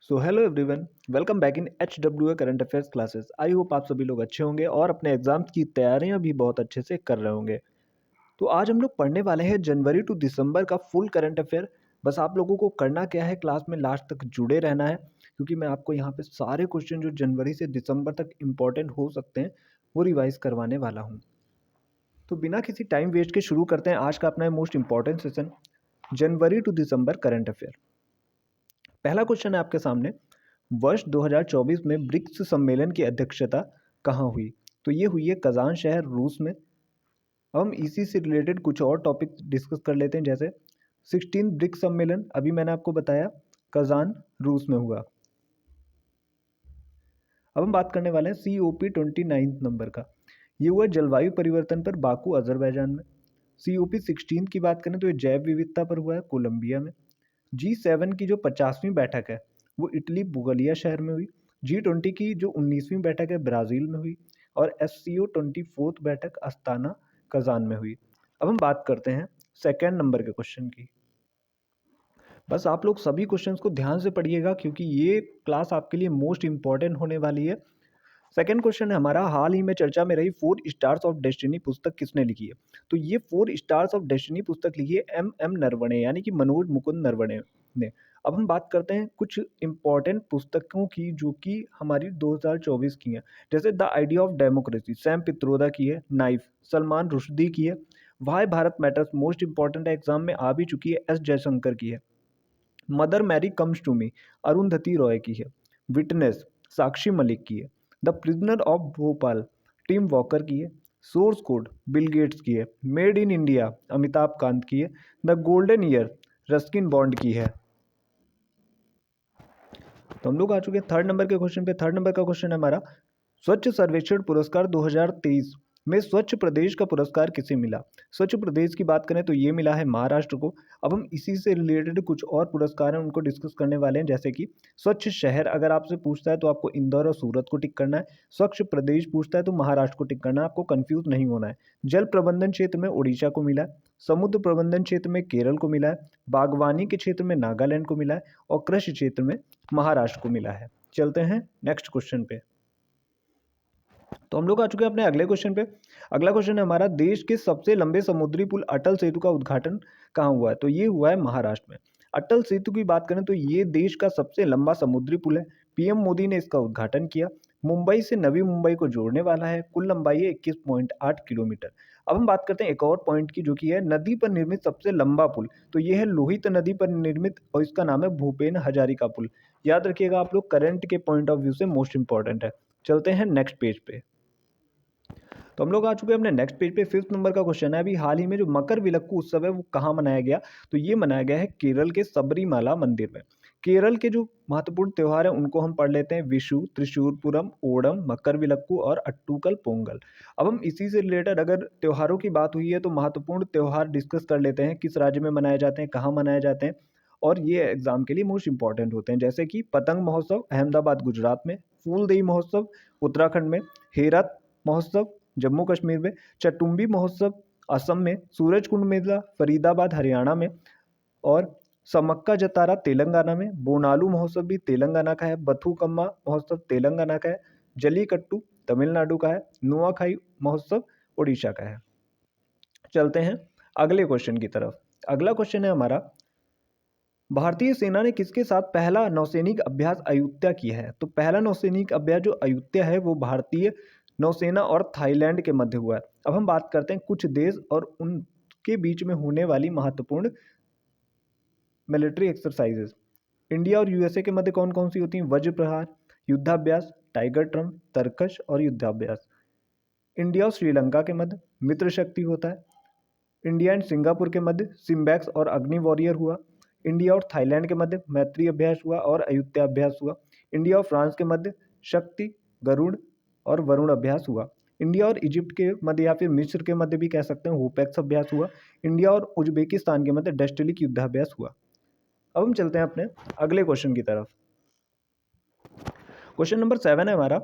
So hello everyone, welcome back in HWA current affairs classes. I hope आप सभी लोग अच्छे होंगे और अपने एग्जाम्स की तैयारियां भी बहुत अच्छे से कर रहे होंगे। तो आज हम लोग पढ़ने वाले हैं जनवरी टू दिसंबर का फुल करंट अफेयर। बस आप लोगों को करना क्या है, क्लास में लास्ट तक जुड़े रहना है, क्योंकि मैं आपको यहाँ पे सारे क्वेश्चन जो जनवरी से दिसंबर तक इम्पोर्टेंट हो सकते हैं वो रिवाइज करवाने वाला हूँ। तो बिना किसी टाइम वेस्ट के शुरू करते हैं आज का अपना most important session, January to December current affair. पहला क्वेश्चन है आपके सामने, वर्ष 2024 में ब्रिक्स सम्मेलन की अध्यक्षता कहाँ हुई? तो ये हुई है कजान शहर, रूस में। अब हम इसी से रिलेटेड कुछ और टॉपिक डिस्कस कर लेते हैं, जैसे 16 ब्रिक्स सम्मेलन अभी मैंने आपको बताया कजान, रूस में हुआ। अब हम बात करने वाले हैं COP 29 नंबर का। ये हुआ जलवायु परिवर्तन पर बाकू, अजरबैजान में। COP 16 की बात करें तो ये जैव विविधता पर हुआ है कोलंबिया में। G7 की जो 50वीं बैठक है वो इटली बुगलिया शहर में हुई। G20 की जो 19वीं बैठक है ब्राज़ील में हुई। और SCO 24th बैठक अस्ताना, कजान में हुई। अब हम बात करते हैं सेकेंड नंबर के क्वेश्चन की। बस आप लोग सभी क्वेश्चंस को ध्यान से पढ़िएगा, क्योंकि ये क्लास आपके लिए मोस्ट इंपॉर्टेंट होने वाली है। सेकंड क्वेश्चन है हमारा, हाल ही में चर्चा में रही 4 स्टार्स ऑफ डेस्टिनी पुस्तक किसने लिखी है? तो ये 4 स्टार्स ऑफ डेस्टिनी पुस्तक लिखी है M नरवणे, यानी कि मनोज मुकुंद नरवणे ने। अब हम बात करते हैं कुछ इंपॉर्टेंट पुस्तकों की जो कि हमारी 2024 की हैं, जैसे the idea of democracy, Sam Pitroda की है। नाइफ, सलमान रुश्दी की है। Why Bharat matters, most important है, एग्जाम में आ भी चुकी है, S जयशंकर की है। Mother Mary comes to me, Arundhati Roy की है। विटनेस, साक्षी मलिक की है। The prisoner of Bhopal, Tim Walker की है। सोर्स कोड, बिल गेट्स की है। Made in India, Amitabh Kant की है। The golden year, Ruskin bond की है। तो हम लोग आ चुके हैं थर्ड नंबर के क्वेश्चन पे। थर्ड नंबर का क्वेश्चन है हमारा, स्वच्छ सर्वेक्षण पुरस्कार 2023 में स्वच्छ प्रदेश का पुरस्कार किसे मिला? स्वच्छ प्रदेश की बात करें तो ये मिला है महाराष्ट्र को। अब हम इसी से रिलेटेड कुछ और पुरस्कार हैं उनको डिस्कस करने वाले हैं, जैसे कि स्वच्छ शहर अगर आपसे पूछता है तो आपको इंदौर और सूरत को टिक करना है। स्वच्छ प्रदेश पूछता है तो महाराष्ट्र को टिक करना है, आपको कंफ्यूज नहीं होना है। जल प्रबंधन क्षेत्र में उड़ीसा को मिला है। समुद्र प्रबंधन क्षेत्र में केरल को मिला है। बागवानी के क्षेत्र में नागालैंड को मिला है। और कृषि क्षेत्र में महाराष्ट्र को मिला है। चलते हैं नेक्स्ट क्वेश्चन पे। तो हम लोग आ चुके हैं अपने अगले क्वेश्चन पे। अगला क्वेश्चन है हमारा, देश के सबसे लंबे समुद्री पुल अटल सेतु का उद्घाटन कहाँ हुआ है? तो ये हुआ है महाराष्ट्र में। अटल सेतु की बात करें तो ये देश का सबसे लंबा समुद्री पुल है। PM मोदी ने इसका उद्घाटन किया। मुंबई से नवी मुंबई को जोड़ने वाला है। कुल लंबाई है 21.8 किलोमीटर। अब हम बात करते हैं एक और पॉइंट की, जो कि है नदी पर निर्मित सबसे लंबा पुल। तो ये है लोहित नदी पर निर्मित और इसका नाम है भूपेन हजारिका पुल। याद रखिएगा आप लोग, करंट के पॉइंट ऑफ व्यू से मोस्ट इंपॉर्टेंट है। चलते हैं नेक्स्ट पेज पे। तो हम लोग आ चुके हैं अपने नेक्स्ट पेज पे। फिफ्थ नंबर का क्वेश्चन है, अभी हाल ही में जो मकर विलक्कू उत्सव है वो कहाँ मनाया गया? तो ये मनाया गया है केरल के सबरीमाला मंदिर में। केरल के जो महत्वपूर्ण त्यौहार हैं उनको हम पढ़ लेते हैं, विशु, त्रिशूरपुरम, ओणम, मकर विलक्कू और अट्टूकल पोंगल। अब हम इसी से रिलेटेड अगर त्योहारों की बात हुई है तो महत्वपूर्ण त्यौहार डिस्कस कर लेते हैं, किस राज्य में मनाए जाते हैं, कहाँ मनाए जाते हैं, और ये एग्जाम के लिए मोस्ट इंपॉर्टेंट होते हैं। जैसे कि पतंग महोत्सव अहमदाबाद गुजरात में, फूलदेई महोत्सव उत्तराखंड में, हेरत महोत्सव जम्मू कश्मीर में, चटुम्बी महोत्सव असम में, सूरजकुंड मेला फरीदाबाद हरियाणा में, और समक्का जतारा तेलंगाना में। बोनालू महोत्सव भी तेलंगाना का है। बथुकम्मा महोत्सव तेलंगाना का है। जलीकट्टू तमिलनाडु का है। नुआखाई महोत्सव उड़ीसा का है। चलते हैं अगले क्वेश्चन की तरफ। अगला क्वेश्चन है हमारा, भारतीय सेना ने किसके साथ पहला नौसैनिक अभ्यास अयुत्या किया है? तो पहला नौसैनिक अभ्यास जो अयुत्या है वो भारतीय नौसेना और थाईलैंड के मध्य हुआ है। अब हम बात करते हैं कुछ देश और उनके बीच में होने वाली महत्वपूर्ण मिलिट्री एक्सरसाइजेज। इंडिया और USA के मध्य कौन कौन सी होती हैं? वज्र प्रहार, युद्धाभ्यास, टाइगर ट्रम्प, तरकश और युद्धाभ्यास। इंडिया और श्रीलंका के मध्य मित्र शक्ति होता है। इंडिया एंड सिंगापुर के मध्य सिम्बैक्स और अग्नि वॉरियर हुआ। इंडिया और थाईलैंड के मध्य मैत्री अभ्यास हुआ और अयुत्या अभ्यास हुआ। इंडिया और फ्रांस के मध्य शक्ति, गरुड़ और वरुण अभ्यास हुआ। इंडिया और इजिप्ट के मध्य या फिर मिस्र के मध्य भी कह सकते हैं होपेक्स अभ्यास हुआ। इंडिया और उज्बेकिस्तान के मध्य डेस्टलिक युद्धाभ्यास हुआ। अब हम चलते हैं अपने अगले क्वेश्चन की तरफ। क्वेश्चन नंबर 7 है हमारा,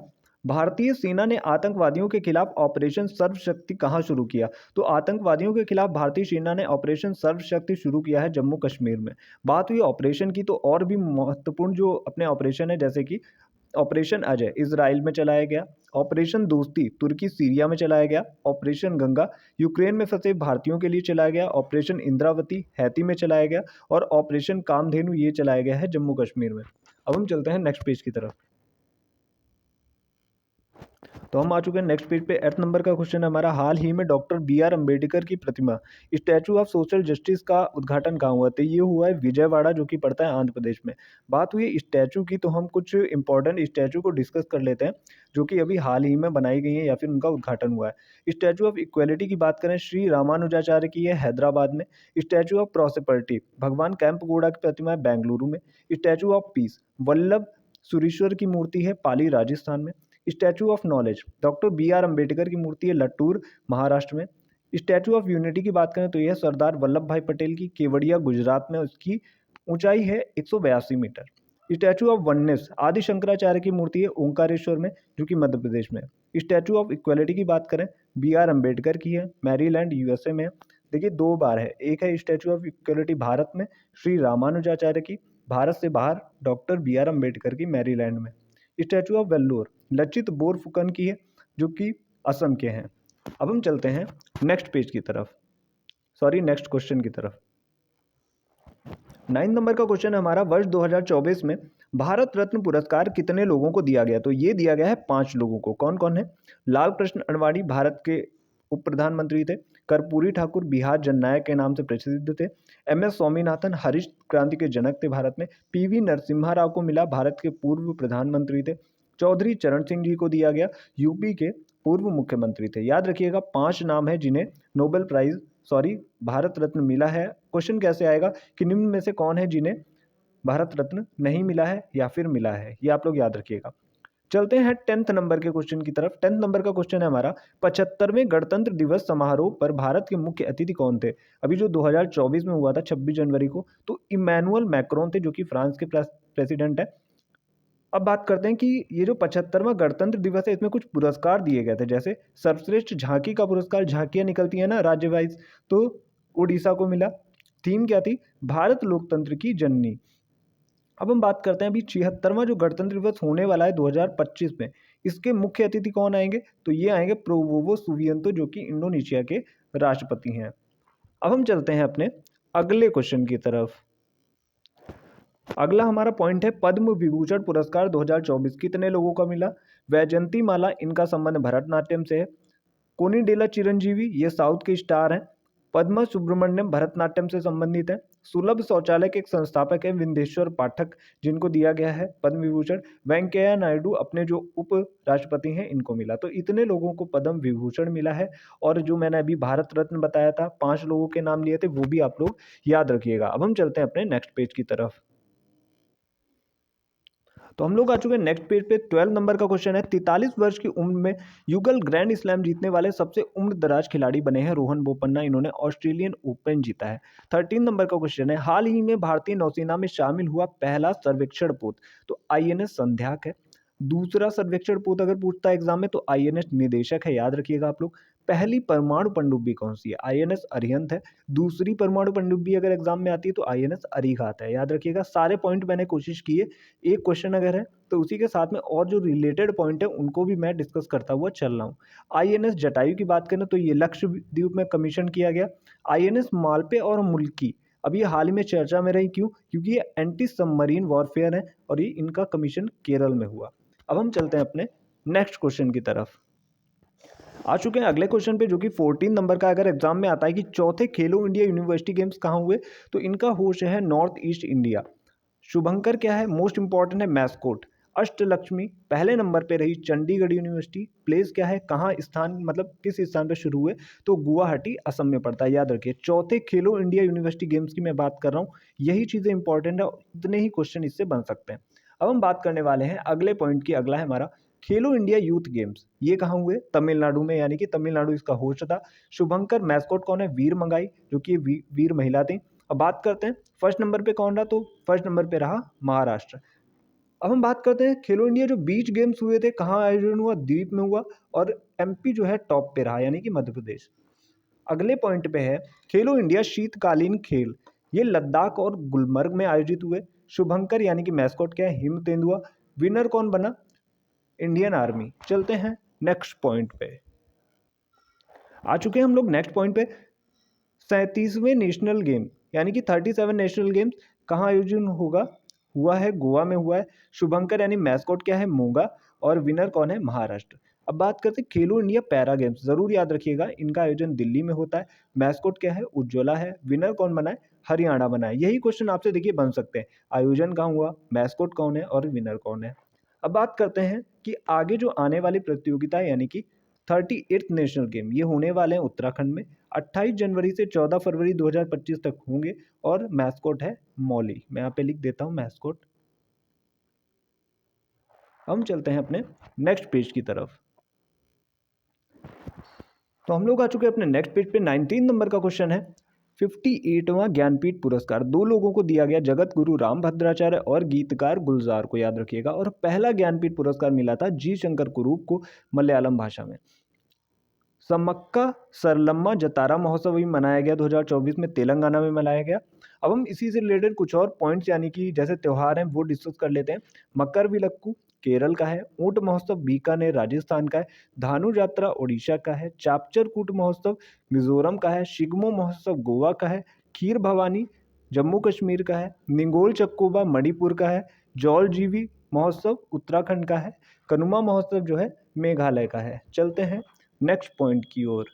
भारतीय सेना ने आतंकवादियों के खिलाफ ऑपरेशन सर्वशक्ति कहाँ शुरू किया? तो आतंकवादियों के खिलाफ भारतीय सेना ने ऑपरेशन सर्वशक्ति शुरू किया है जम्मू कश्मीर में। बात हुई ऑपरेशन की, तो और भी महत्वपूर्ण जो अपने ऑपरेशन है, जैसे कि ऑपरेशन अजय इजराइल में चलाया गया, ऑपरेशन दोस्ती तुर्की सीरिया में चलाया गया, ऑपरेशन गंगा यूक्रेन में फंसे भारतीयों के लिए चलाया गया, ऑपरेशन इंद्रावती हैती में चलाया गया, और ऑपरेशन कामधेनु ये चलाया गया है जम्मू कश्मीर में। अब हम चलते हैं नेक्स्ट पेज की तरफ। तो हम आ चुके हैं नेक्स्ट पेज पे। 8 नंबर का क्वेश्चन है हमारा, हाल ही में डॉक्टर बी आर अम्बेडकर की प्रतिमा स्टैचू ऑफ सोशल जस्टिस का उद्घाटन कहाँ हुआ? तो ये हुआ है विजयवाड़ा, जो कि पड़ता है आंध्र प्रदेश में। बात हुई स्टैचू की, तो हम कुछ इंपॉर्टेंट स्टैचू को डिस्कस कर लेते हैं जो कि अभी हाल ही में बनाई गई है या फिर उनका उद्घाटन हुआ है। स्टैचू ऑफ इक्वेलिटी की बात करें, श्री रामानुजाचार्य की है हैदराबाद में। स्टैचू ऑफ प्रॉस्पेरिटी भगवान कैंपगौड़ा की प्रतिमा है बेंगलुरु में। Statue of peace Vallabh Surishwar की मूर्ति है पाली राजस्थान में। Statue of knowledge doctor B R Ambedkar की मूर्ति है लट्टूर महाराष्ट्र में। स्टैचू ऑफ यूनिटी की बात करें तो यह सरदार वल्लभ भाई पटेल की केवड़िया गुजरात में, उसकी ऊंचाई है 182 मीटर। स्टैचू ऑफ वननेस आदि शंकराचार्य की मूर्ति है ओंकारेश्वर में, जो कि मध्य प्रदेश में। स्टैचू ऑफ इक्वेलिटी की बात करें, बी आर अम्बेडकर की है, मैरीलैंड यूएसए में। देखिए 2 बार है, एक है स्टैचू ऑफ इक्वेलिटी भारत में श्री रामानुजाचार्य की, भारत से बाहर डॉक्टर बी आर अम्बेडकर की मैरीलैंड में। स्टैचू ऑफ वेल्लोर लचित बोरफुकन की है, जो कि असम के हैं। अब हम चलते हैं नेक्स्ट पेज की तरफ, सॉरी नेक्स्ट क्वेश्चन की तरफ। 9 नंबर का क्वेश्चन है हमारा, वर्ष 2024 में भारत रत्न पुरस्कार कितने लोगों को दिया गया? तो ये दिया गया है 5 लोगों को। कौन कौन है? लाल कृष्ण आडवाणी भारत के उप प्रधानमंत्री थे। कर्पूरी ठाकुर बिहार जननायक के नाम से प्रसिद्ध थे। एम एस स्वामीनाथन हरित क्रांति के जनक थे भारत में। पीवी नरसिम्हा राव को मिला, भारत के पूर्व प्रधानमंत्री थे। चौधरी चरण सिंह जी को दिया गया, यूपी के पूर्व मुख्यमंत्री थे। याद रखिएगा 5 नाम है जिन्हें नोबेल प्राइज भारत रत्न मिला है। क्वेश्चन कैसे आएगा कि निम्न में से कौन है जिन्हें भारत रत्न नहीं मिला है या फिर मिला है, ये आप लोग याद रखिएगा। चलते हैं 10th नंबर के क्वेश्चन की तरफ। 10th नंबर का क्वेश्चन है हमारा, 75वें गणतंत्र दिवस समारोह पर भारत के मुख्य अतिथि कौन थे? अभी जो 2024 में हुआ था 26 जनवरी को, तो इमैनुअल मैक्रोन थे, जो कि फ्रांस के प्रेसिडेंट है। अब बात करते हैं कि ये जो 75वां गणतंत्र दिवस है, इसमें कुछ पुरस्कार दिए गए थे, जैसे सर्वश्रेष्ठ झांकी का पुरस्कार, झांकियां निकलती है ना राज्य वाइज, तो उड़ीसा को मिला। थीम क्या थी? भारत लोकतंत्र की जननी। अब हम बात करते हैं अभी 76वां जो गणतंत्र दिवस होने वाला है 2025 में, इसके मुख्य अतिथि कौन आएंगे? तो ये आएंगे प्रोवोवो सुबियांतो, जो कि इंडोनेशिया के राष्ट्रपति हैं। अब हम चलते हैं अपने अगले क्वेश्चन की तरफ। अगला हमारा पॉइंट है, पद्म विभूषण पुरस्कार 2024 कितने लोगों का मिला? वैजयंती माला, इनका संबंध भरतनाट्यम से है। कोनिडेला चिरंजीवी, ये साउथ के स्टार हैं। पद्मा सुब्रमण्यम भरतनाट्यम से संबंधित है। सुलभ शौचालय के एक संस्थापक हैं विंदेश्वर पाठक, जिनको दिया गया है पद्म विभूषण। वेंकैया नायडू अपने जो उप राष्ट्रपति हैं इनको मिला। तो इतने लोगों को पद्म विभूषण मिला है। और जो मैंने अभी भारत रत्न बताया था, 5 लोगों के नाम लिए थे, वो भी आप लोग याद रखिएगा। अब हम चलते हैं अपने नेक्स्ट पेज की तरफ। तो हम लोग आ चुके हैं नेक्स्ट पेज पे। 12 नंबर का क्वेश्चन है, 43 वर्ष की उम्र में युगल ग्रैंड स्लैम जीतने वाले सबसे उम्र दराज खिलाड़ी बने हैं रोहन बोपन्ना, इन्होंने ऑस्ट्रेलियन ओपन जीता है। 13 नंबर का क्वेश्चन है, हाल ही में भारतीय नौसेना में शामिल हुआ पहला सर्वेक्षण पोत, तो आईएनएस संध्याक है। दूसरा सर्वेक्षण पोत अगर पूछता है एग्जाम में, तो आईएनएस निदेशक है, याद रखिएगा आप लोग। पहली परमाणु पनडुब्बी कौन सी है? आईएनएस अरिहंत है। दूसरी परमाणु पनडुब्बी अगर एग्जाम में आती है तो आईएनएस अरीघात है, याद रखिएगा। सारे पॉइंट मैंने कोशिश की है, एक क्वेश्चन अगर है तो उसी के साथ में और जो रिलेटेड पॉइंट है उनको भी मैं डिस्कस करता हुआ चल रहा हूँ। आईएनएस जटायु की बात करें तो ये लक्षद्वीप में कमीशन किया गया। आईएनएस मालपे और मुल्की अभी हाल ही में चर्चा में रही, क्यों? क्योंकि ये एंटी सबमरीन वॉरफेयर है और ये इनका कमीशन केरल में हुआ। अब हम चलते हैं अपने नेक्स्ट क्वेश्चन की तरफ। आ चुके हैं अगले क्वेश्चन पे, जो कि 14 नंबर का अगर एग्जाम में आता है कि चौथे खेलो इंडिया यूनिवर्सिटी गेम्स कहाँ हुए, तो इनका होस्ट है नॉर्थ ईस्ट इंडिया। शुभंकर क्या है? मोस्ट इंपॉर्टेंट है मैस्कोट। अष्टलक्ष्मी पहले नंबर पे रही चंडीगढ़ यूनिवर्सिटी। प्लेस क्या है, कहाँ स्थान, मतलब किस स्थान पे शुरू हुए, तो गुवाहाटी असम में पड़ता है, याद रखिए। चौथे खेलो इंडिया यूनिवर्सिटी गेम्स की मैं बात कर रहा हूँ, यही चीज़ें इंपॉर्टेंट है, इतने ही क्वेश्चन इससे बन सकते हैं। अब हम बात करने वाले हैं अगले पॉइंट की। अगला है हमारा खेलो इंडिया यूथ गेम्स, ये कहाँ हुए? तमिलनाडु में, यानी कि तमिलनाडु इसका होस्ट था। शुभंकर मैस्कोट कौन है? वीर मंगाई, जो कि वीर महिला थी। अब बात करते हैं फर्स्ट नंबर पे कौन रहा, तो फर्स्ट नंबर पे रहा महाराष्ट्र। अब हम बात करते हैं खेलो इंडिया जो बीच गेम्स हुए थे कहाँ आयोजन हुआ, द्वीप में हुआ और एमपी जो है टॉप पे रहा यानी कि मध्य प्रदेश। अगले पॉइंट पे है खेलो इंडिया शीतकालीन खेल, ये लद्दाख और गुलमर्ग में आयोजित हुए। शुभंकर यानी कि मैस्कॉट क्या है, हिम तेंदुआ। विनर कौन बना, इंडियन आर्मी। चलते हैं नेक्स्ट पॉइंट पे। आ चुके हैं हम लोग नेक्स्ट पॉइंट पे। 37वें नेशनल गेम यानी कि 37 नेशनल गेम्स कहाँ आयोजन होगा, हुआ है गोवा में हुआ है। शुभंकर यानी मैस्कॉट क्या है, मोगा। और विनर कौन है, महाराष्ट्र। अब बात करते हैं खेलो इंडिया पैरा गेम्स, जरूर याद रखिएगा इनका आयोजन दिल्ली में होता है। मैस्कॉट क्या है, उज्ज्वला है। विनर कौन बना है, हरियाणा बना है। यही क्वेश्चन आपसे देखिए बन सकते हैं, आयोजन कहाँ हुआ, मैस्कॉट कौन है और विनर कौन है। अब बात करते हैं कि आगे जो आने वाली प्रतियोगिता है यानी कि 38th नेशनल गेम, ये होने वाले हैं उत्तराखंड में। 28 जनवरी से 14 फरवरी 2025 तक होंगे। और मैस्कॉट है मौली, मैं यहाँ पे लिख देता हूँ मैस्कॉट। हम चलते हैं अपने नेक्स्ट पेज की तरफ। तो हम लोग आ चुके हैं अपने नेक्स्ट पेज पे। 19 नंबर का क्वेश्चन है, 58वां ज्ञानपीठ पुरस्कार दो लोगों को दिया गया, जगत गुरु राम भद्राचार्य और गीतकार गुलजार को, याद रखिएगा। और पहला ज्ञानपीठ पुरस्कार मिला था जी शंकर कुरूप को मलयालम भाषा में। समक्का सरलम्मा जतारा महोत्सव भी मनाया गया 2024 में, तेलंगाना में मनाया गया। अब हम इसी से रिलेटेड कुछ और पॉइंट्स यानी कि जैसे त्यौहार हैं वो डिस्कस कर लेते हैं। मकर विलक्कू केरल का है। ऊंट महोत्सव बीकानेर राजस्थान का है। धानु यात्रा उड़ीसा का है। चापचर कूट महोत्सव मिजोरम का है। शिगमो महोत्सव गोवा का है। खीर भवानी जम्मू कश्मीर का है। निंगोल चक्कोबा मणिपुर का है। जौल जीवी महोत्सव उत्तराखंड का है। कनुमा महोत्सव जो है मेघालय का है। चलते हैं नेक्स्ट पॉइंट की ओर।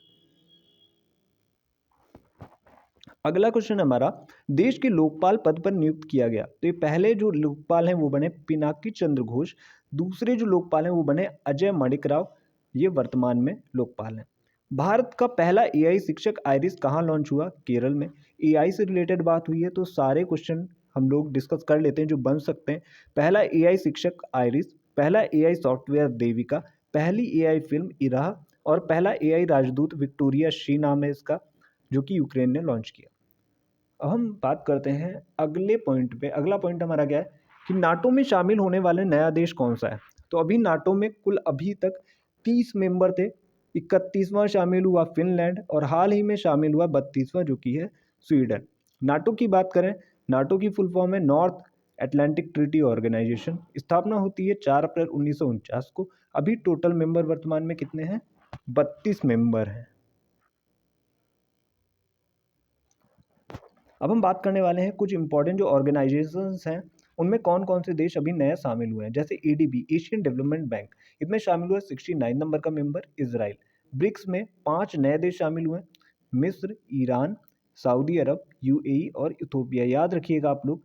अगला क्वेश्चन हमारा, देश के लोकपाल पद पर नियुक्त किया गया। तो ये पहले जो लोकपाल हैं वो बने पिनाकी चंद्र घोष। दूसरे जो लोकपाल हैं वो बने अजय मणिक राव, ये वर्तमान में लोकपाल हैं। भारत का पहला एआई शिक्षक आइरिस कहाँ लॉन्च हुआ, केरल में। एआई से रिलेटेड बात हुई है तो सारे क्वेश्चन हम लोग डिस्कस कर लेते हैं जो बन सकते हैं। पहला एआई शिक्षक आइरिस, पहला एआई सॉफ्टवेयर देविका, पहली एआई फिल्म इराह और पहला एआई राजदूत विक्टोरिया शी नाम है इसका, जो कि यूक्रेन ने लॉन्च किया। अब हम बात करते हैं अगले पॉइंट पे। अगला पॉइंट हमारा क्या है कि नाटो में शामिल होने वाले नया देश कौन सा है। तो अभी नाटो में कुल अभी तक 30 मेंबर थे। 31वां शामिल हुआ फिनलैंड और हाल ही में शामिल हुआ 32वां जो कि है स्वीडन। नाटो की बात करें, नाटो की फुल फॉर्म है नॉर्थ एटलांटिक ट्रीटी ऑर्गेनाइजेशन। स्थापना होती है 4 अप्रैल 1949 को। अभी टोटल मेंबर वर्तमान में कितने हैं, 32 मेंबर हैं। अब हम बात करने वाले हैं कुछ इंपॉर्टेंट जो ऑर्गेनाइजेशंस हैं उनमें कौन कौन से देश अभी नए शामिल हुए हैं। जैसे एडीबी एशियन डेवलपमेंट बैंक, इसमें शामिल हुआ 69 नंबर का मेंबर इजराइल। ब्रिक्स में 5 नए देश शामिल हुए, मिस्र, ईरान, सऊदी अरब, यूएई और इथोपिया, याद रखिएगा आप लोग।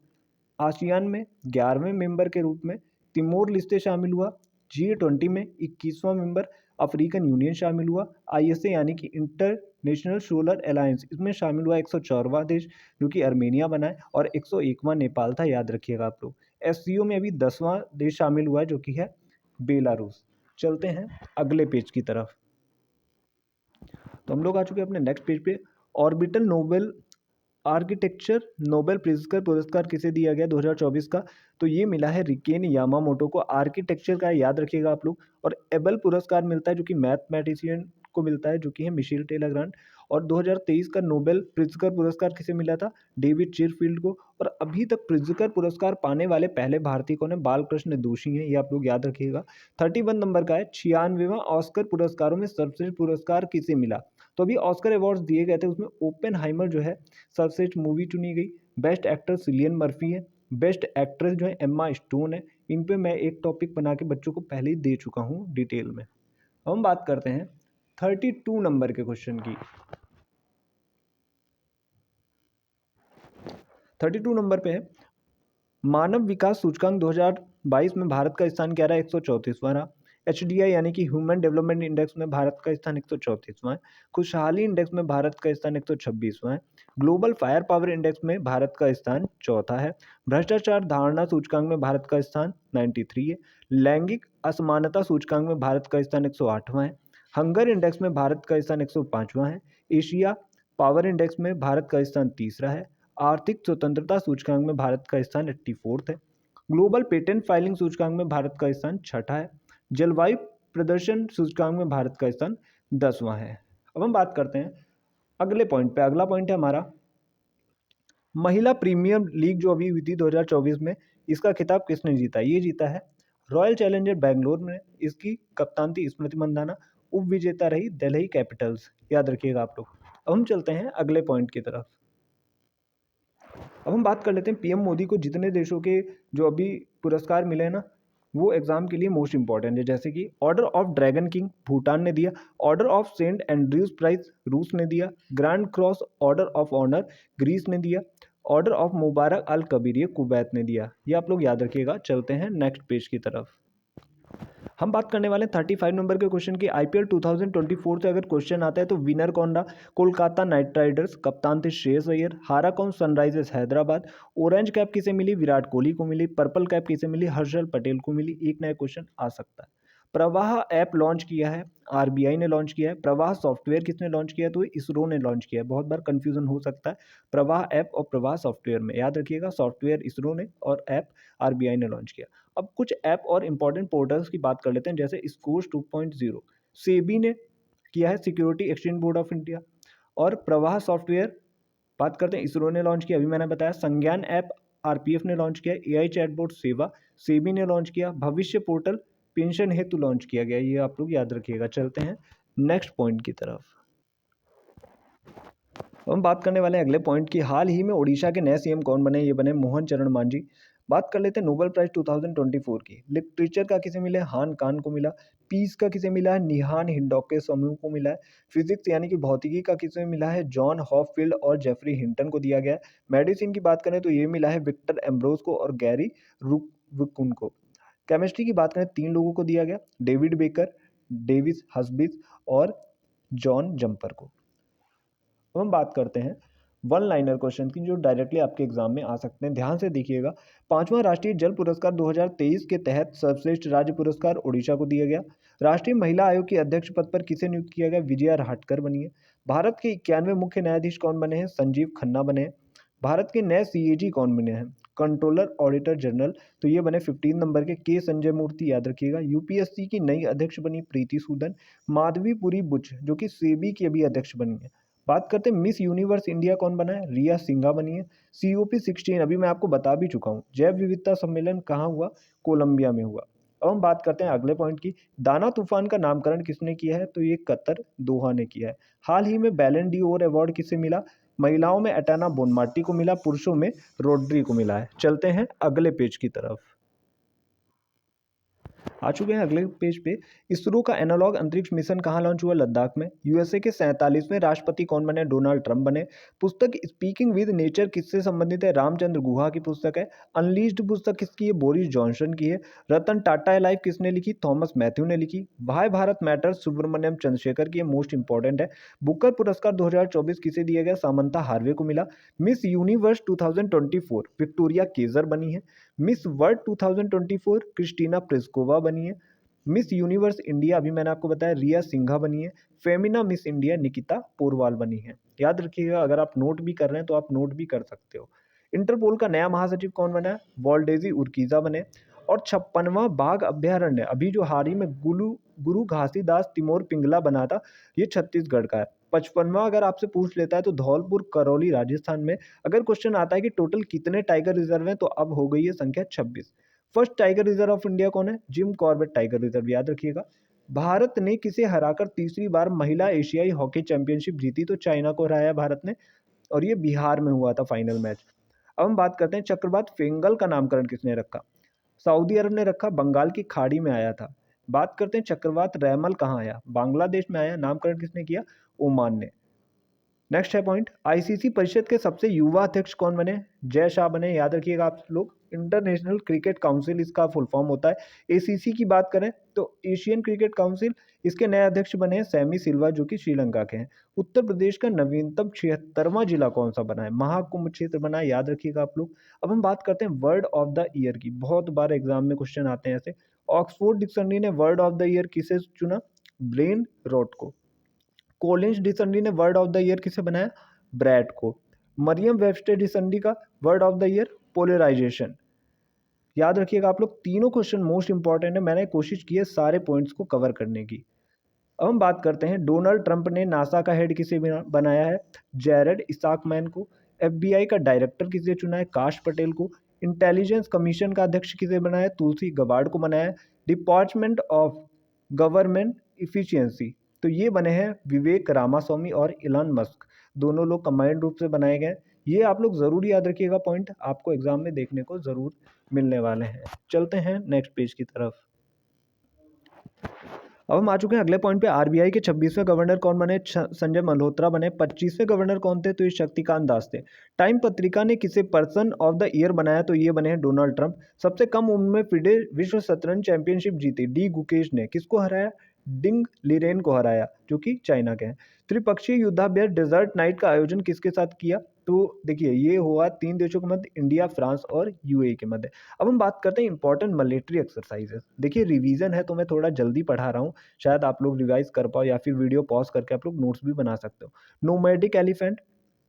आसियान में 11वें मेंबर के रूप में तिमोर लिस्टे शामिल हुआ। G20 में 21वां मेंबर अफ्रीकन यूनियन शामिल हुआ। आईएसए यानी कि इंटरनेशनल सोलर अलायंस, इसमें शामिल हुआ 104वां देश जो कि अर्मेनिया बना है और 101वां नेपाल था, याद रखिएगा आप लोग। एससीओ में अभी 10वां देश शामिल हुआ है जो कि है बेलारूस। चलते हैं अगले पेज की तरफ। तो हम लोग आ चुके हैं अपने नेक्स्ट पेज पे। ऑर्बिटल नोबेल आर्किटेक्चर नोबेल प्रिज्कर पुरस्कार किसे दिया गया 2024 का। तो ये मिला है रिकेन यामामोटो को, आर्किटेक्चर का याद रखिएगा आप लोग। और एबल पुरस्कार मिलता है जो कि मैथमेटिशियन को मिलता है जो कि है मिशेल टेलर ग्रांट। और 2023 का नोबेल प्रिज्कर पुरस्कार किसे मिला था, डेविड चिरफील्ड को। और अभी तक प्रिज्कर पुरस्कार पाने वाले पहले भारतीय कौन है, बालकृष्ण दोषी हैं, ये आप लोग याद रखिएगा। 31 नंबर का है 96वां ऑस्कर पुरस्कारों में सर्वश्रेष्ठ पुरस्कार किसे मिला। तो अभी ऑस्कर अवार्ड्स दिए गए थे, उसमें ओपेनहाइमर जो है सर्वश्रेष्ठ मूवी चुनी गई। बेस्ट एक्टर सिलियन मर्फी है। बेस्ट एक्ट्रेस जो है एम्मा स्टोन है। इन पे मैं एक टॉपिक बना के बच्चों को पहले ही दे चुका हूँ डिटेल में। हम बात करते हैं 32 नंबर के क्वेश्चन की। 32 नंबर पे है, मानव विकास सूचकांक 2022 में भारत का स्थान क्या रहा, 134वां रहा। HDI यानी कि ह्यूमन डेवलपमेंट इंडेक्स में भारत का स्थान 134वां है। खुशहाली इंडेक्स में भारत का स्थान 126वां है। ग्लोबल फायर पावर इंडेक्स में भारत का स्थान चौथा है। भ्रष्टाचार धारणा सूचकांक में भारत का स्थान 93 है। लैंगिक असमानता सूचकांक में भारत का स्थान 108वां है। हंगर इंडेक्स में भारत का स्थान 105वां है। एशिया पावर इंडेक्स में भारत का स्थान तीसरा है। आर्थिक स्वतंत्रता सूचकांक में भारत का स्थान 84 है। ग्लोबल पेटेंट फाइलिंग सूचकांक में भारत का स्थान छठा है। जलवायु प्रदर्शन सूचकांक में भारत का स्थान 10वां है। अब हम बात करते हैं अगले पॉइंट पे। अगला पॉइंट है हमारा महिला प्रीमियर लीग जो अभी हुई थी 2024 में, इसका खिताब किसने जीता? ये जीता है रॉयल चैलेंजर बैंगलोर में। इसकी कप्तान थी स्मृति मंदाना। उप विजेता रही दिल्ली कैपिटल्स। याद रखिएगा आप लोग। अब हम चलते हैं अगले पॉइंट की तरफ। अब हम बात कर लेते हैं पीएम मोदी को जितने देशों के जो अभी पुरस्कार मिले हैं ना, वो एग्जाम के लिए मोस्ट इंपॉर्टेंट है। जैसे कि order of dragon king Bhutan ने दिया, order of Saint Andrews prize रूस ने दिया, grand cross order of honour Greece ने दिया, order of Mubarak Al Kabir ये कुवैत ने दिया। ये आप लोग याद रखिएगा। चलते हैं नेक्स्ट पेज की तरफ। हम बात करने वाले 35 नंबर के क्वेश्चन की। आईपीएल 2024 से अगर क्वेश्चन आता है तो विनर कौन रहा? Kolkata night Riders. कप्तान थे श्रेयस अय्यर। हारा कौन? सनराइजर्स हैदराबाद। ऑरेंज कैप किसे मिली? विराट कोहली को मिली। पर्पल कैप किसे मिली? हर्षल पटेल को मिली। एक नया क्वेश्चन आ सकता है। प्रवाह ऐप लॉन्च किया है, आरबीआई ने लॉन्च किया है। प्रवाह सॉफ्टवेयर किसने लॉन्च किया है? तो इसरो ने लॉन्च किया है। बहुत बार कंफ्यूजन हो सकता है प्रवाह ऐप और प्रवाह सॉफ्टवेयर में। याद रखिएगा, सॉफ्टवेयर इसरो ने और ऐप आरबीआई ने लॉन्च किया। अब कुछ ऐप और इंपॉर्टेंट पोर्टल्स की बात कर लेते हैं। जैसे स्कोर्स 2.0 सेबी ने किया है, security exchange board of India. और प्रवाह सॉफ्टवेयर बात करते हैं, इसरो ने लॉन्च किया, अभी मैंने बताया। संज्ञान ऐप आरपीएफ ने लॉन्च किया। एआई चैटबॉट सेवा सेबी ने लॉन्च किया। भविष्य पोर्टल पेंशन हेतु लॉन्च किया गया। ये आप लोग याद रखिएगा। चलते हैं नेक्स्ट पॉइंट की तरफ। हम बात करने वाले हैं अगले पॉइंट की। हाल ही में उड़ीसा के नए सीएम कौन बने? ये बने मोहन चरण मांझी। बात कर लेते हैं नोबेल प्राइज 2024 की। लिटरेचर का किसे मिला है? हान कान को मिला। पीस का किसे मिला है? निहान हिंडोके समूह को मिला है। फिजिक्स यानी कि भौतिकी का किसे मिला है? जॉन हॉपफील्ड और जेफरी हिंटन को दिया गया है। मेडिसिन की बात करें तो ये मिला है विक्टर एम्ब्रोज को और गैरी रुकुन को। केमिस्ट्री की बात करें 3 लोगों को दिया गया, डेविड बेकर, डेविस हस्बिस और जॉन जंपर को। अब हम बात करते हैं वन लाइनर क्वेश्चन की, जो डायरेक्टली आपके एग्जाम में आ सकते हैं। ध्यान से देखिएगा। 5वां राष्ट्रीय जल पुरस्कार 2023 के तहत सर्वश्रेष्ठ राज्य पुरस्कार उड़ीसा को दिया गया। राष्ट्रीय महिला आयोग के अध्यक्ष पद पर किसे नियुक्त किया गया? विजया राहटकर बनी है। भारत के 91वें मुख्य न्यायाधीश कौन बने हैं? संजीव खन्ना बने हैं। भारत के नए सीएजी कौन बने हैं? Controller auditor general. तो ये बने 15 नंबर के संजय मूर्ति। याद रखिएगा। यूपीएससी की नई अध्यक्ष बनी प्रीति सूदन। माधवीपुरी बुच जो कि सेबी की अभी अध्यक्ष बनी है। बात करते हैं मिस यूनिवर्स इंडिया कौन बना है? रिया सिंघा बनी है। COP16 अभी मैं आपको बता भी चुका हूँ। जैव विविधता सम्मेलन कहाँ हुआ? कोलंबिया में हुआ। अब हम बात करते हैं अगले पॉइंट की। दाना तूफान का नामकरण किसने किया है? तो ये कतर दोहा ने किया है। हाल ही में बैलन डी ओर अवार्ड किसे मिला? महिलाओं में एटाना बोनमार्टी को मिला, पुरुषों में रोड्री को मिला है। चलते हैं अगले पेज की तरफ। आ चुके हैं अगले पेज पे। इसरो का एनालॉग अंतरिक्ष मिशन कहाँ लॉन्च हुआ? लद्दाख में। यूएसए के 47वें राष्ट्रपति कौन बने? डोनाल्ड ट्रंप बने। पुस्तक स्पीकिंग विद नेचर किससे संबंधित है? रामचंद्र गुहा की पुस्तक है। अनलीज्ड पुस्तक किसकी है? बोरिस जॉनसन की है। रतन टाटा लाइफ किसने लिखी? थॉमस मैथ्यू ने लिखी। वाई भारत मैटर्स सुब्रमण्यम चंद्रशेखर की, मोस्ट इंपॉर्टेंट है। बुकर पुरस्कार 2024 किसे दिया गया? सामंता हार्वे को मिला। मिस यूनिवर्स 2024 विक्टोरिया केजर बनी है। मिस वर्ल्ड 2024 क्रिस्टीना प्रिस्कोवा बनी है। मिस यूनिवर्स इंडिया अभी मैंने आपको बताया रिया सिंघा बनी है। फेमिना मिस इंडिया निकिता पोरवाल बनी है। याद रखिएगा, अगर आप नोट भी कर रहे हैं तो आप नोट भी कर सकते हो। इंटरपोल का नया महासचिव कौन बना है? वॉल्डेजी उर्कीजा बने। और 56वां बाघ अभ्यारण्य अभी जो हाल ही में गुरु घासीदास तिमोर पिंगला बना था, ये छत्तीसगढ़ का है। 55वां अगर आपसे पूछ लेता है तो धौलपुर करौली राजस्थान में। अगर क्वेश्चन आता है कि टोटल कितने टाइगर रिजर्व हैं, तो अब हो गई है संख्या 26। First tiger reserve of India कौन है? Jim Corbett tiger reserve. याद रखिएगा। भारत ने किसे हराकर तीसरी बार महिला एशियाई हॉकी चैंपियनशिप जीती? तो चाइना को हराया भारत ने, और ये बिहार में हुआ था फाइनल मैच। अब हम बात करते हैं चक्रवात फेंगल का नामकरण किसने रखा? सऊदी अरब ने रखा, बंगाल की खाड़ी में आया था। बात करते हैं चक्रवात रैमल कहाँ आया? बांग्लादेश में आया। नामकरण किसने किया? ओमान ने। नेक्स्ट है पॉइंट, आईसीसी परिषद के सबसे युवा अध्यक्ष कौन बने? जय शाह बने। याद रखिएगा आप लोग। इंटरनेशनल क्रिकेट काउंसिल इसका फुल फॉर्म होता है। एसीसी की बात करें तो एशियन क्रिकेट काउंसिल, इसके नए अध्यक्ष बने हैं सैमी सिल्वा जो कि श्रीलंका के हैं। उत्तर प्रदेश का नवीनतम 76वां जिला कौन सा बना है? महाकुंभ क्षेत्र बना है। याद रखिएगा आप लोग। अब हम बात करते हैं वर्ड ऑफ द ईयर की। बहुत बार एग्जाम में क्वेश्चन आते हैं ऐसे। ऑक्सफोर्ड डिक्शनरी ने वर्ड ऑफ द ईयर किसे चुना? ब्रेन रॉट को। कोलिंस डिक्शनरी ने वर्ड ऑफ द ईयर किसे बनाया? ब्रैड को। मरियम वेबस्टर डिक्शनरी का word of the year polarisation. याद रखिएगा आप लोग, तीनों क्वेश्चन मोस्ट इंपॉर्टेंट है, मैंने कोशिश की है सारे पॉइंट्स को कवर करने की। अब हम बात करते हैं, डोनाल्ड ट्रंप ने नासा का हेड किसे बनाया है? जेरेड इसाकमैन को। एफबीआई का डायरेक्टर किसे चुना है? काश पटेल को। इंटेलिजेंस कमीशन का अध्यक्ष किसे बनाया है? तुलसी गबार्ड को बनाया है। डिपार्टमेंट ऑफ गवर्नमेंट इफिशियंसी, तो ये बने हैं विवेक रामास्वामी और इलॉन मस्क, दोनों लोग कंबाइंड रूप से बनाए गए। ये आप लोग ज़रूर याद रखिएगा, पॉइंट आपको एग्जाम में देखने को ज़रूर मिलने वाले हैं। चलते हैं नेक्स्ट पेज की तरफ। अब हम आ चुके हैं अगले पॉइंट पे। आरबीआई के 26वें गवर्नर कौन बने? संजय मल्होत्रा बने। 25वें गवर्नर कौन थे? तो ये शक्तिकांत दास थे। टाइम पत्रिका ने किसे पर्सन ऑफ द ईयर बनाया? तो ये बने हैं डोनाल्ड ट्रंप। सबसे कम उम्र में फिडे विश्व शतरंज चैंपियनशिप जीती डी गुकेश ने। किसको हराया? डिंग लिरेन को हराया, जो कि चाइना के हैं। त्रिपक्षीय युद्धाभ्यास डेजर्ट नाइट का आयोजन किसके साथ किया? तो देखिए, ये हुआ 3 देशों के मध्य, इंडिया, फ्रांस और यूएई के मध्य। अब हम बात करते हैं इंपॉर्टेंट मिलिट्री एक्सरसाइजेस। देखिए, रिवीजन है तो मैं थोड़ा जल्दी पढ़ा रहा हूँ, शायद आप लोग रिवाइज कर पाओ या फिर वीडियो पॉज करके आप लोग नोट्स भी बना सकते हो। नोमैडिक एलिफेंट,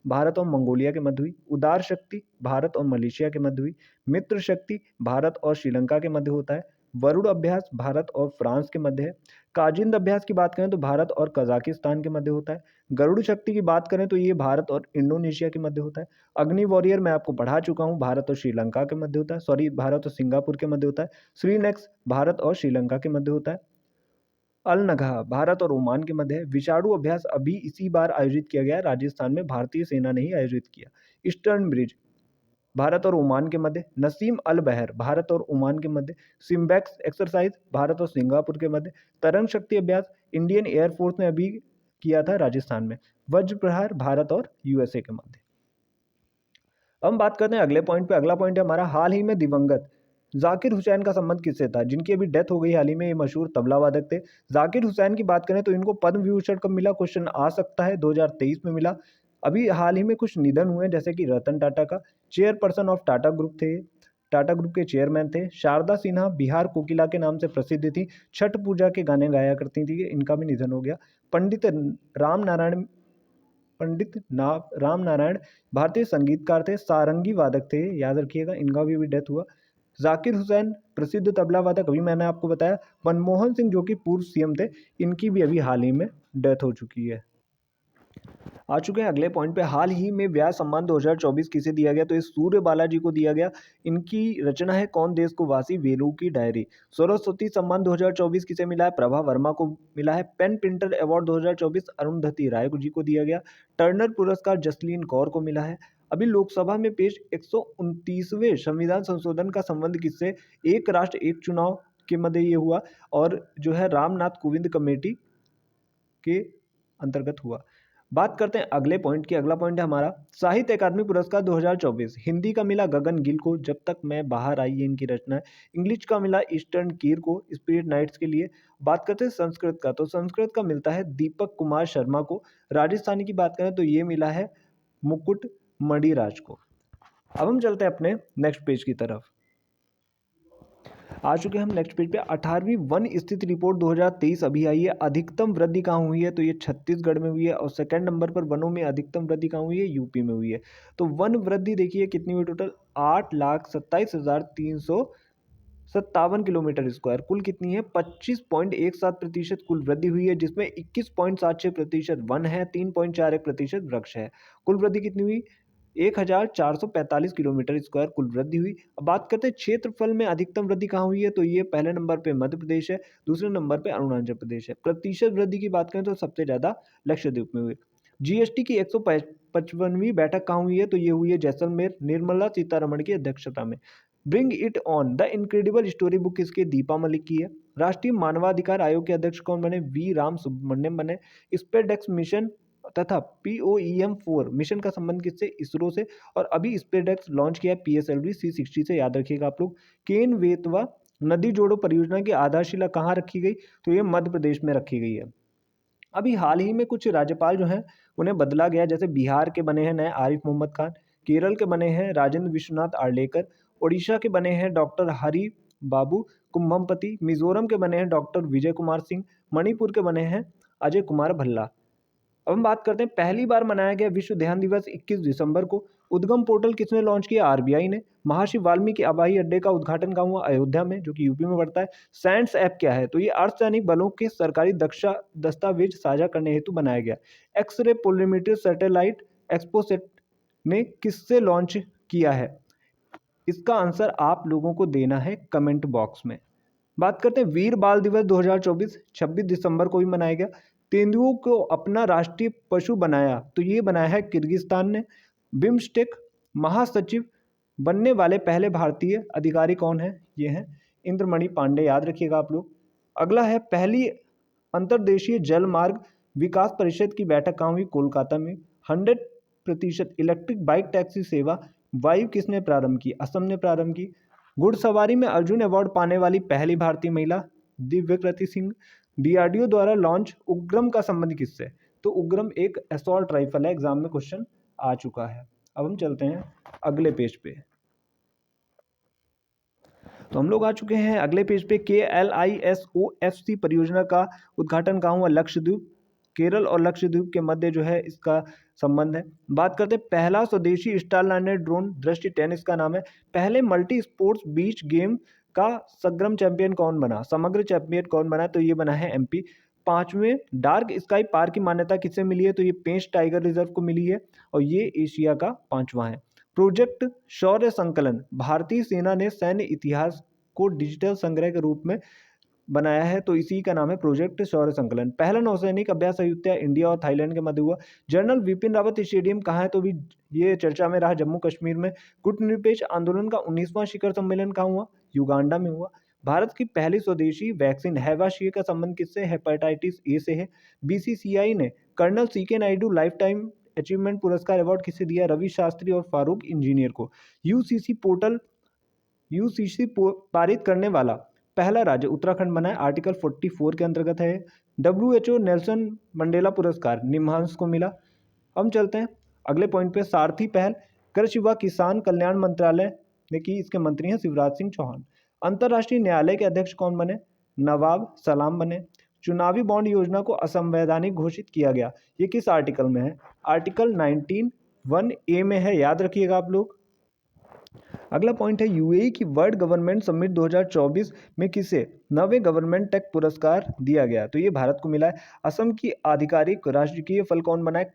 भारत और मंगोलिया के मध्य हुई। उदार शक्ति, भारत और मलेशिया के मध्य हुई। मित्र शक्ति, भारत और श्रीलंका के मध्य होता है। वरुण अभ्यास, भारत और फ्रांस के मध्य है। काजिंद अभ्यास की बात करें तो भारत और कजाकिस्तान के मध्य होता है। गरुड़ शक्ति की बात करें तो ये भारत और इंडोनेशिया के मध्य होता है। अग्नि वॉरियर मैं आपको पढ़ा चुका हूँ, भारत और श्रीलंका के मध्य होता है, सॉरी, भारत और सिंगापुर के मध्य होता है। श्रीनेक्स, भारत और श्रीलंका के मध्य होता है। अल नगहा, भारत और ओमान के मध्य है। विषाणु अभ्यास अभी इसी बार आयोजित किया गया है, राजस्थान में भारतीय सेना ने ही आयोजित किया। ईस्टर्न ब्रिज, भारत और ओमान के मध्य। नसीम अल बहर, भारत और ओमान के मध्य। सिम्बैक्स एक्सरसाइज, भारत और सिंगापुर के मध्य। तरंग शक्ति अभ्यास, इंडियन एयरफोर्स ने अभी किया था राजस्थान में। वज्र प्रहार, भारत और यूएसए के मध्य। हम बात करते हैं अगले पॉइंट पे। अगला पॉइंट है हमारा, हाल ही में दिवंगत जाकिर हुसैन का संबंध किससे था? जिनकी अभी डेथ हो गई हाल ही में, ये मशहूर तबला वादक थे। जाकिर हुसैन की बात करें तो इनको पद्म विभूषण कब मिला? क्वेश्चन आ सकता है, 2023 में मिला। अभी हाल ही में कुछ निधन हुए, जैसे कि रतन टाटा का, चेयरपर्सन ऑफ टाटा ग्रुप थे, टाटा ग्रुप के चेयरमैन थे। शारदा सिन्हा बिहार कोकिला के नाम से प्रसिद्ध थी, छठ पूजा के गाने गाया करती थी, इनका भी निधन हो गया। पंडित राम नारायण पंडित राम नारायण भारतीय संगीतकार थे, सारंगी वादक थे, याद रखिएगा, इनका भी डेथ हुआ। जाकिर हुसैन प्रसिद्ध तबला वादक, अभी मैंने आपको बताया। मनमोहन सिंह जो कि पूर्व सीएम थे, इनकी भी अभी हाल ही में डेथ हो चुकी है। आ चुके हैं अगले पॉइंट पे। हाल ही में व्यास सम्मान 2024 किसे दिया गया? तो ये सूर्य बालाजी को दिया गया। इनकी रचना है कौन देश को वासी? वेलू की डायरी। सरस्वती सम्मान 2024 किसे मिला है? प्रभा वर्मा को मिला है। Pen printer award 2024 Arundhati Rai ji को दिया गया। टर्नर पुरस्कार जसलीन कौर को मिला है। अभी लोकसभा में पेश 129वें संविधान संशोधन का संबंध किससे? एक राष्ट्र एक चुनाव के मध्य ये हुआ, और जो है रामनाथ कोविंद कमेटी के अंतर्गत हुआ। बात करते हैं अगले पॉइंट की। अगला पॉइंट है हमारा, साहित्य अकादमी पुरस्कार 2024। हिंदी का मिला गगन गिल को, जब तक मैं बाहर आई, ये इनकी रचना है। इंग्लिश का मिला ईस्टर्न कीर को, स्पिरिट नाइट्स के लिए। बात करते हैं संस्कृत का, तो संस्कृत का मिलता है दीपक कुमार शर्मा को। राजस्थानी की बात करें तो ये मिला है मुकुट मणिराज को। अब हम चलते हैं अपने नेक्स्ट पेज की तरफ। आ चुके हैं हम नेक्स्ट पेज पे। 18वीं वन स्थिति रिपोर्ट 2023 अभी आई है। अधिकतम वृद्धि कहाँ हुई है? तो ये छत्तीसगढ़ में हुई है। और सेकंड नंबर पर वनों में अधिकतम वृद्धि कहाँ हुई है? यूपी में हुई है। तो वन वृद्धि देखिए कितनी हुई टोटल, 8,27,357 किलोमीटर स्क्वायर। कुल कितनी है? 25.17% कुल वृद्धि हुई है, जिसमें 21.76% वन है, 3.41% वृक्ष है। कुल वृद्धि कितनी हुई? 1,445 किलोमीटर स्क्वायर कुल वृद्धि हुई। अब बात करते हैं क्षेत्रफल में अधिकतम वृद्धि कहाँ हुई है? तो ये पहले नंबर पे मध्य प्रदेश है, दूसरे नंबर पे अरुणाचल प्रदेश है। प्रतिशत वृद्धि की बात करें तो सबसे ज्यादा लक्षद्वीप में हुई। जीएसटी की 155वीं बैठक कहाँ हुई है? तो ये हुई है जैसलमेर, निर्मला सीतारमण की अध्यक्षता में। Bring it on the incredible story book किसके? दीपा मलिक की है। राष्ट्रीय मानवाधिकार आयोग के अध्यक्ष कौन बने? वी राम सुब्रमण्यम बने। स्पेसडेक्स मिशन तथा POEM-4 मिशन का संबंध किससे? इसरो से। और अभी स्पेसडेक्स लॉन्च किया है PSLV C60 से, याद रखिएगा आप लोग। केन वेतवा नदी जोड़ो परियोजना की आधारशिला कहाँ रखी गई? तो ये मध्य प्रदेश में रखी गई है। अभी हाल ही में कुछ राज्यपाल जो हैं उन्हें बदला गया, जैसे बिहार के बने हैं नए आरिफ मोहम्मद खान, केरल के बने हैं राजेंद्र विश्वनाथ आर्लेकर, उड़ीसा के बने हैं डॉक्टर हरि बाबू कुम्भमपति, मिजोरम के बने हैं डॉक्टर विजय कुमार सिंह, मणिपुर के बने हैं अजय कुमार भल्ला। अब हम बात करते हैं, पहली बार मनाया गया विश्व ध्यान दिवस 21 दिसंबर को। उद्गम पोर्टल किसने लॉन्च किया? आरबीआई ने। महर्षि वाल्मीकि हवाई अड्डे का उद्घाटन कहाँ हुआ? अयोध्या में, जो कि यूपी में पड़ता है। सैंड्स ऐप क्या है? तो ये अर्धसैनिक बलों के सरकारी दस्तावेज साझा करने हेतु बनाया गया। एक्स-रे पोलोमीटर सैटेलाइट एक्सपोसेट ने किससे लॉन्च किया है? इसका आंसर आप लोगों को देना है कमेंट बॉक्स में। बात करते हैं वीर बाल दिवस 2024, 26 दिसंबर को भी मनाया गया। तेंदुओं को अपना राष्ट्रीय पशु बनाया, तो ये बनाया है किर्गिस्तान ने। बिम्स्टेक महासचिव बनने वाले पहले भारतीय अधिकारी कौन है? ये हैं इंद्रमणि पांडे, याद रखिएगा आप लोग। अगला है पहली अंतर्देशीय जल मार्ग विकास परिषद की बैठक कहाँ हुई? कोलकाता में। 100% इलेक्ट्रिक बाइक टैक्सी सेवा वायु किसने प्रारंभ की? असम ने प्रारंभ की। घुड़सवारी में अर्जुन अवार्ड पाने वाली पहली भारतीय महिला? दिव्यकृति सिंह। डीआरडीओ द्वारा लॉन्च उग्रम का संबंध किससे? तो उग्रम एक असॉल्ट राइफल है, एग्जाम में क्वेश्चन आ चुका है। अब हम चलते हैं अगले पेज पे। तो हम लोग आ चुके हैं अगले पेज पे। KLISOFC परियोजना का उद्घाटन कहाँ हुआ? लक्षद्वीप। केरल और लक्षद्वीप के मध्य जो है इसका संबंध है। बात करते हैं पहला स्वदेशी स्टारलाइनर ड्रोन दृष्टि 10 इसका नाम है। पहले मल्टी स्पोर्ट्स बीच गेम का समग्र चैंपियन कौन बना? समग्र चैंपियन कौन बना? तो ये बना है एमपी। पांचवें डार्क स्काई पार्क की मान्यता किससे मिली है? तो ये पेंच टाइगर रिजर्व को मिली है और ये एशिया का 5वां है। प्रोजेक्ट शौर्य संकलन भारतीय सेना ने सैन्य इतिहास को डिजिटल संग्रह के रूप में बनाया है, तो इसी का नाम है प्रोजेक्ट शौर्य संकलन। पहला नौसैनिक अभ्यास अयुत्या इंडिया और थाईलैंड के मध्य हुआ। जनरल विपिन रावत स्टेडियम कहाँ है? तो भी ये चर्चा में रहा, जम्मू कश्मीर में। गुटनिरपेक्ष आंदोलन का 19वां शिखर सम्मेलन कहाँ हुआ? युगांडा में हुआ। भारत की पहली स्वदेशी वैक्सीन हैवाशीर का संबंध किससे? हेपेटाइटिस ए से है। बीसीसीआई ने colonel C K Naidu lifetime achievement पुरस्कार अवार्ड किसे दिया? रवि शास्त्री और फारूक इंजीनियर को। यूसीसी पारित करने वाला पहला राज्य उत्तराखंड बना है, आर्टिकल 44 के अंतर्गत है। WHO नेल्सन मंडेला पुरस्कार निम्हांस को मिला। हम चलते हैं अगले पॉइंट पे। सारथी पहल कृषि व किसान कल्याण मंत्रालय ने की, इसके मंत्री हैं शिवराज सिंह चौहान। अंतर्राष्ट्रीय न्यायालय के अध्यक्ष कौन बने? नवाब सलाम बने। चुनावी बॉन्ड योजना को असंवैधानिक घोषित किया गया, ये किस आर्टिकल में है? आर्टिकल 19(1)(a) में है, याद रखिएगा आप लोग। अगला पॉइंट है यूएई की वर्ल्ड गवर्नमेंट समिट 2024 में किसे नवे गवर्नमेंट टेक पुरस्कार दिया गया? तो ये भारत को मिला है। असम की आधिकारिक राजकीय फल कौन बना है?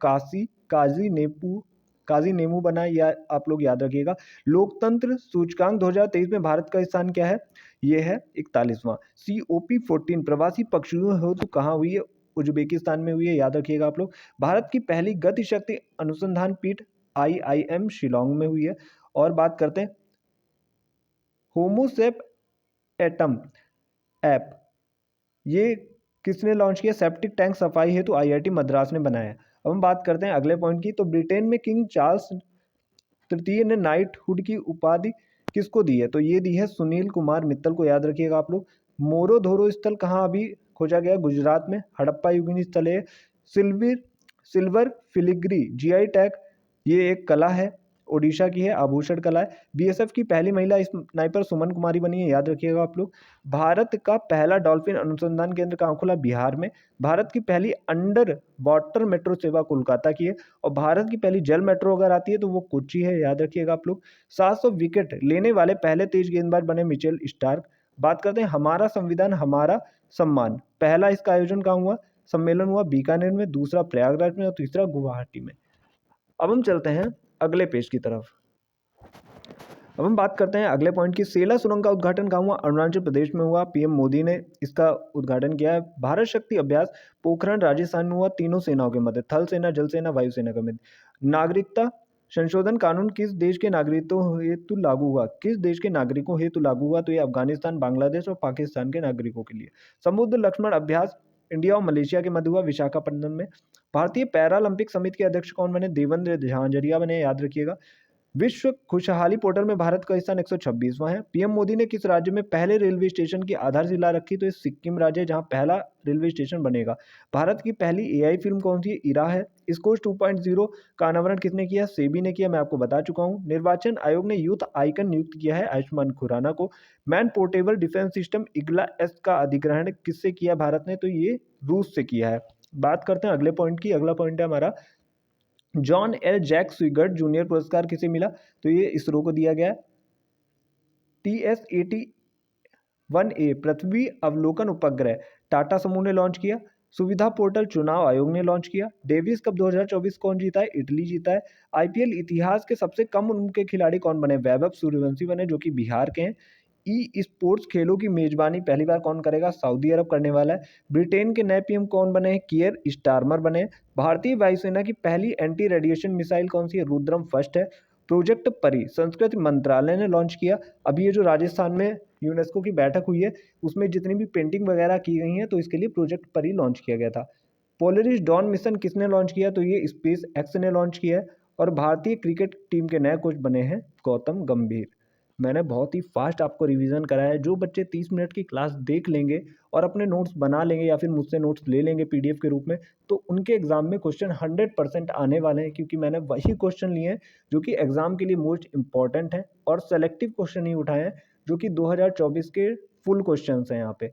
काजी नेमू बना है, या आप लोग याद रखिएगा। लोकतंत्र सूचकांक 2023 में भारत का स्थान क्या है? ये है 41वां। COP14 प्रवासी पक्षियों हो तो कहाँ हुई है? उज्बेकिस्तान में हुई है, याद रखिएगा आप लोग। भारत की पहली गति शक्ति अनुसंधान पीठ IIM शिलोंग में हुई है। और बात करते हैं होमोसेप एटम ऐप, ये किसने लॉन्च किया? सेप्टिक टैंक सफाई हेतु IIT मद्रास ने बनाया है। अब हम बात करते हैं अगले पॉइंट की। तो ब्रिटेन में किंग चार्ल्स तृतीय ने नाइटहुड की उपाधि किसको दी है? तो ये दी है सुनील कुमार मित्तल को, याद रखिएगा आप लोग। मोरोधोरो स्थल कहाँ अभी खोजा गया? गुजरात में। हड़प्पा युगीन स्थल है। सिल्वर फिलिग्री GI टैग, ये एक कला है, ओडिशा की है, आभूषण कला है। BSF की पहली महिला स्नाइपर सुमन कुमारी बनी है, याद रखिएगा आप लोग। भारत का पहला डॉल्फिन अनुसंधान केंद्र कहाँ खुला? बिहार में। भारत की पहली अंडर वाटर मेट्रो सेवा कोलकाता की है। और भारत की पहली जल मेट्रो अगर आती है तो वो कोच्चि है, याद रखिएगा आप लोग। 700 विकेट लेने वाले पहले तेज गेंदबाज बने मिचेल स्टार्क। बात करते हैं हमारा संविधान हमारा सम्मान, पहला इसका आयोजन कहाँ हुआ? सम्मेलन हुआ बीकानेर में, दूसरा प्रयागराज में और तीसरा गुवाहाटी में। अब हम चलते हैं अगले पेज की तरफ। अब हम बात करते हैं अगले पॉइंट की। सेला सुरंग का उद्घाटन कहाँ हुआ? अरुणाचल प्रदेश में हुआ। PM मोदी ने इसका उद्घाटन किया है। भारत शक्ति अभ्यास पोखरण राजस्थान में हुआ, तीनों सेनाओं के मध्य, थल सेना, जल सेना, वायुसेना के मध्य। नागरिकता संशोधन कानून किस देश के नागरिकों हेतु लागू हुआ? किस देश के नागरिकों हेतु लागू हुआ? तो ये अफगानिस्तान, बांग्लादेश और पाकिस्तान के नागरिकों के लिए। समुद्र लक्ष्मण अभ्यास इंडिया और मलेशिया के मध्य हुआ, विशाखापट्टनम में। भारतीय पैरालंपिक समिति के अध्यक्ष कौन बने? देवेंद्र झांझरिया बने, याद रखिएगा। विश्व खुशहाली पोर्टल में भारत का स्थान 126वां है। PM मोदी ने किस राज्य में पहले रेलवे स्टेशन की आधारशिला रखी? तो ये सिक्किम राज्य है, जहां पहला रेलवे स्टेशन बनेगा। भारत की पहली AI फिल्म कौन सी है? इरा है। स्कोच 2.0 का अनावरण किसने किया? सेबी ने किया, मैं आपको बता चुका हूं। निर्वाचन आयोग ने यूथ आइकन नियुक्त किया है आयुष्मान खुराना को। Man portable defence system IGLA-S का अधिग्रहण किससे किया भारत ने? तो ये रूस से किया है। बात करते हैं अगले पॉइंट की। अगला पॉइंट है हमारा जॉन एल जैक स्विगर्ट जूनियर पुरस्कार किसे मिला? तो ये इसरो को दिया गया है। TS-81A पृथ्वी अवलोकन उपग्रह टाटा समूह ने लॉन्च किया। सुविधा पोर्टल चुनाव आयोग ने लॉन्च किया। डेविस कप 2024 कौन जीता है? इटली जीता है। आईपीएल इतिहास के सबसे कम उम्र के खिलाड़ी कौन बने? वैभव सूर्यवंशी बने, जो कि बिहार के हैं। ई स्पोर्ट्स खेलों की मेजबानी पहली बार कौन करेगा? सऊदी अरब करने वाला है। ब्रिटेन के नए पीएम कौन बने हैं? कियर स्टारमर बने हैं। भारतीय वायुसेना की पहली एंटी रेडिएशन मिसाइल कौन सी है? रुद्रम फर्स्ट है। प्रोजेक्ट परी संस्कृति मंत्रालय ने लॉन्च किया। अभी ये जो राजस्थान में यूनेस्को की बैठक हुई है, उसमें जितनी भी पेंटिंग वगैरह की गई हैं, तो इसके लिए प्रोजेक्ट परी लॉन्च किया गया था। पोलरिस डॉन मिशन किसने लॉन्च किया? तो ये स्पेस एक्स ने लॉन्च किया है। और भारतीय क्रिकेट टीम के नए कोच बने हैं गौतम गंभीर। मैंने बहुत ही फास्ट आपको रिवीजन कराया है। जो बच्चे 30 मिनट की क्लास देख लेंगे और अपने नोट्स बना लेंगे या फिर मुझसे नोट्स ले लेंगे पीडीएफ के रूप में, तो उनके एग्जाम में क्वेश्चन 100% आने वाले हैं, क्योंकि मैंने वही क्वेश्चन लिए हैं जो कि एग्जाम के लिए मोस्ट इंपॉर्टेंट हैं और सेलेक्टिव क्वेश्चन नहीं उठाए हैं, जो कि 2024 के फुल क्वेश्चन हैं यहाँ पे।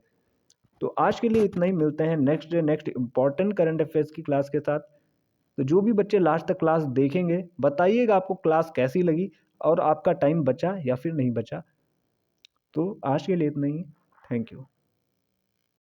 तो आज के लिए इतना ही। मिलते हैं next day next important current affairs की क्लास के साथ। तो जो भी बच्चे लास्ट तक क्लास देखेंगे, बताइएगा आपको क्लास कैसी लगी और आपका टाइम बचा या फिर नहीं बचा। तो आज के लिए इतना ही। Thank you.